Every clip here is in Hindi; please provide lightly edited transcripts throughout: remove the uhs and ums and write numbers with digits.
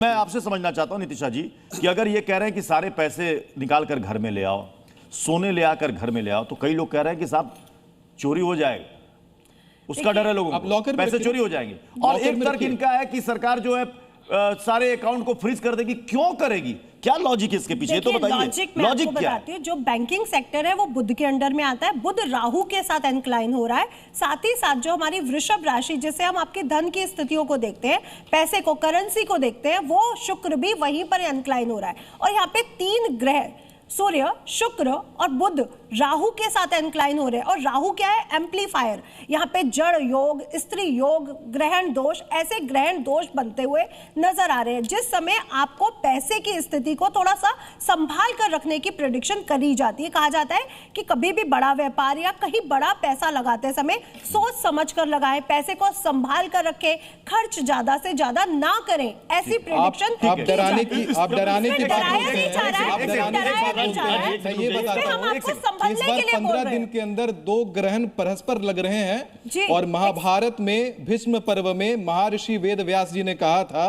मैं आपसे समझना चाहता हूं नितिशा जी कि अगर ये कह रहे हैं कि सारे पैसे निकाल कर घर में ले आओ, सोने ले आकर घर में ले आओ, तो कई लोग कह रहे हैं कि साहब चोरी हो जाएगा, उसका डर है लोगों को, पैसे चोरी हो जाएंगे। और एक तर्क इनका है कि सरकार जो है सारे अकाउंट को फ्रीज कर देगी। क्यों करेगी? क्या लॉजिक है इसके पीछे? तो बताइए लॉजिक क्या है? जो बैंकिंग सेक्टर है वो बुध के अंडर में आता है। बुध राहु के साथ एनक्लाइन हो रहा है। साथ ही साथ जो हमारी वृषभ राशि, जिसे हम आपके धन की स्थितियों को देखते हैं, पैसे को, करेंसी को देखते हैं, वो शुक्र भी वहीं पर एनक्लाइन हो रहा है। और यहाँ पे 3 ग्रह, सूर्य, शुक्र और बुध, राहु के साथ एनक्लाइन हो रहे हैं। और राहु क्या है? एम्पलीफायर। यहाँ पे जड़ योग, स्त्री योग, ग्रहण दोष, ऐसे ग्रहण दोष बनते हुए नजर आ रहे हैं। जिस समय आपको पैसे की स्थिति को थोड़ा सा संभाल कर रखने की प्रेडिक्शन करी जाती है। कहा जाता है कि कभी भी बड़ा व्यापार या कहीं बड़ा पैसा लगाते समय सोच समझ कर लगाएं, पैसे को संभाल कर रखें, खर्च ज्यादा से ज्यादा ना करें, ऐसी प्रेडिक्शन। आप डराने की बात मैं ये बताता हूं इस बार 15 दिन के अंदर 2 ग्रहण परस्पर लग रहे हैं। और महाभारत में भीष्म पर्व में महर्षि वेद व्यास जी ने कहा था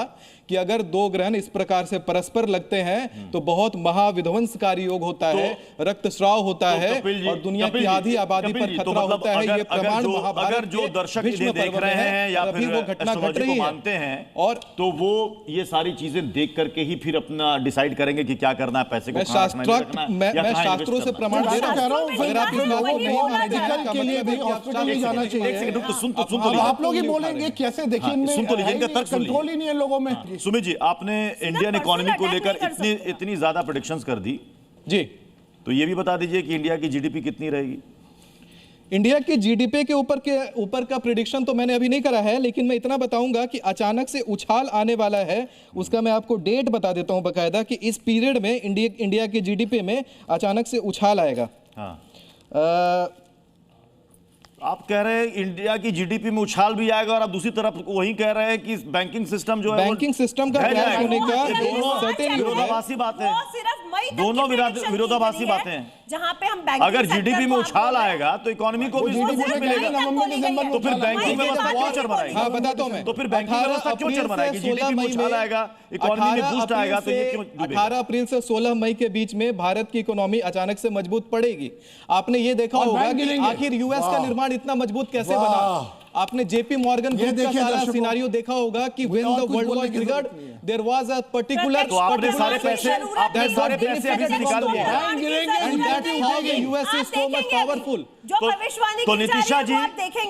कि अगर 2 ग्रहण इस प्रकार से परस्पर लगते हैं तो बहुत महाविध्वंसकारी योग होता है, रक्तस्राव होता है और दुनिया की आधी आबादी पर खतरा होता है। ये प्रमाण महाभारत जो दर्शक इन्हें देख रहे हैं या फिर वो घटना घट रही है मानते हैं, और तो वो ये सारी चीजें देख करके ही फिर अपना डिसाइड करेंगे कि क्या करना है, पैसे को मैं शास्त्रों से प्रमाण दे रहा हूं। अगर आप इस बात को नहीं मानते के लिए भी हॉस्पिटल नहीं जाना चाहिए। सुन आप लोग ही बोलेंगे कैसे? देखिए सुन तो लीजिए, कंट्रोल ही नहीं है लोगों में। सुमित जी, आपने इंडियन इकोनॉमी को लेकर इतनी ज्यादा प्रेडिक्शंस कर दी जी, तो ये भी बता दीजिए कि इंडिया की जीडीपी कितनी रहेगी? इंडिया की जीडीपी के ऊपर का प्रेडिक्शन तो मैंने अभी नहीं करा है, लेकिन मैं इतना बताऊंगा कि अचानक से उछाल आने वाला है। उसका मैं आपको डेट बता देता हूं बकायदा कि इस पीरियड में इंडिया की जीडीपी में अचानक से उछाल आएगा। हाँ। आप कह रहे हैं इंडिया की जीडीपी में उछाल भी आएगा और आप दूसरी तरफ वही कह रहे हैं कि बैंकिंग सिस्टम जो है, बैंकिंग सिस्टम का क्रैश होने का विरोधाभासी बात है। दोनों विरोधाभासी बातें हैं। जहां पे हम अगर जीडीपी में उछाल आएगा तो इकोनॉमी को भी मिलेगा, तो फिर बैंकिंग व्यवस्था क्यों चरमराएगी? हाँ, बताता हूं मैं। तो फिर बैंकिंग व्यवस्था क्यों चरमराएगी? जीडीपी में उछाल आएगा, इकोनॉमी में बूस्ट आएगा, तो ये क्यों? 18 अप्रैल से 16 मई के बीच में भारत की इकोनॉमी अचानक से मजबूत पड़ेगी। आपने ये देखा होगा कि आखिर यूएस का निर्माण इतना मजबूत कैसे बना। आपने जेपी मॉर्गन ग्रुप का सारा सिनेरियो देखा होगा कि when the world was triggered there was a particular तो आपने सारे पैसे अभी से निकाल लिए and that is how the US is so much powerful.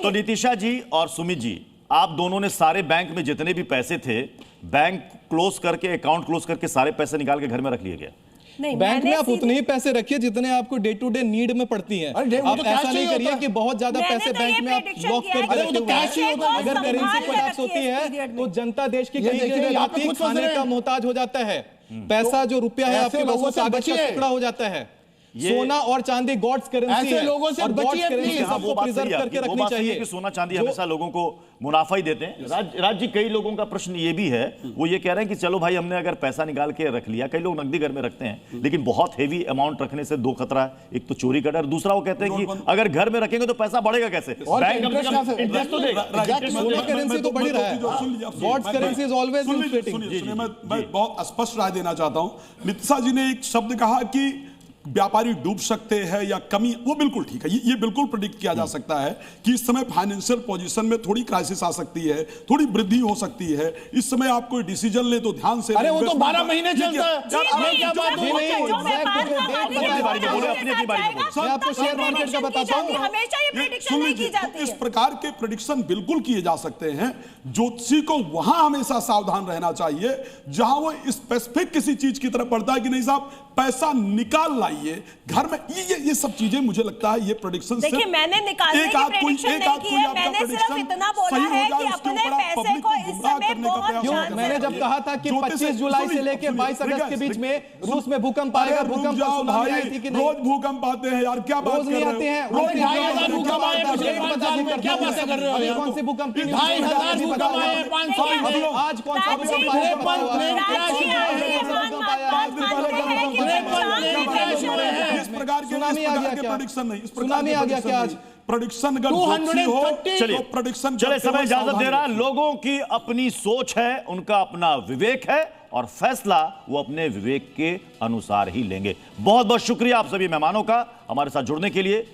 तो नितिशा जी और सुमित जी, आप दोनों ने सारे बैंक में जितने भी पैसे थे, बैंक क्लोज करके, अकाउंट क्लोज करके सारे पैसे निकाल के घर में रख लिए गए। बैंक में आप उतने ही पैसे रखिए जितने आपको डे टू डे नीड में पड़ती हैं। आप ऐसा नहीं करिए कि बहुत ज्यादा पैसे बैंक में आप लॉक करके रखिए। अगर करेंसी कोलैप्स होती है तो जनता देश की कहीं खाने का मोहताज हो जाता है। पैसा जो रुपया है आपके लोगों से कागज का टुकड़ा हो जाता है। सोना और चांदी गॉड्स करेंसी है, लोगों से और गॉड्स करेंसी सबको प्रिजर्व करके रखनी चाहिए कि सोना चांदी हमेशा लोगों को मुनाफा ही देते हैं। राज जी, कई लोगों का प्रश्न ये भी है, वो ये कह रहे हैं कि चलो भाई हमने अगर पैसा निकाल के रख लिया, कई लोग नकदी घर में रखते हैं, लेकिन बहुत हेवी अमाउंट रखने से 2 खतरा है। एक तो चोरी का डर, दूसरा वो कहते हैं कि अगर घर में रखेंगे तो पैसा बढ़ेगा कैसे? बैंक इंटरेस्ट तो देगा। सोना करेंसी तो बढ़ रहा है, God's currency is always inflating. मैं बहुत स्पष्ट राय देना चाहता हूं। नितिशा जी ने एक शब्द कहा कि व्यापारी डूब सकते हैं या कमी, वो बिल्कुल ठीक है। ये बिल्कुल प्रेडिक्ट किया जा सकता है कि इस समय फाइनेंशियल पोजीशन में थोड़ी क्राइसिस आ सकती है, थोड़ी वृद्धि हो सकती है। इस समय आप कोई डिसीजन ले तो ध्यान से। अरे वो तो 12 महीने चलता है। आपको शेयर मार्केट का बताता हूं। इस प्रकार के प्रेडिक्शन बिल्कुल किए जा सकते हैं। ज्योतिषी को वहां हमेशा सावधान रहना चाहिए जहां वो स्पेसिफिक किसी चीज की तरफ पड़ता है कि नहीं साहब पैसा निकाल लाइए घर में। ये सब चीजें मुझे लगता है ये प्रेडिक्शन देखिए, मैंने निकालने की प्रेडिक्शन नहीं की है। मैंने सिर्फ इतना बोला है कि अपने पैसे को इस समय बहुत। मैंने जब कहा था कि 25 जुलाई से लेके 22 अगस्त के बीच में रूस में भूकंप आएगा, भूकंप आई थी कि नहीं? रोज भूकंप आते हैं यार, क्या बात नहीं आते हैं? रोज 2,500 भूकंप आए, क्या बात कर रहे हो? कौन से भूकंप? 2,500 भूकंप आए, 500 आज कौन सा भूकंप आया? इस प्रकार के सुनामी आ गया क्या? प्रेडिक्शन नहीं, इस प्रकार सुनामी आ गया क्या आज? प्रेडिक्शन अगर जोशी हो, चलिए तो प्रेडिक्शन चले, करते समय हुए इजाजत सावधानी दे रहा है। रखिए। लोगों की अपनी सोच है, उनका अपना विवेक है और फैसला वो अपने विवेक के अनुसार ही लेंगे। बहुत बहुत शुक्रिया आप सभी मेहमानों का हमारे साथ जुड़ने के लिए।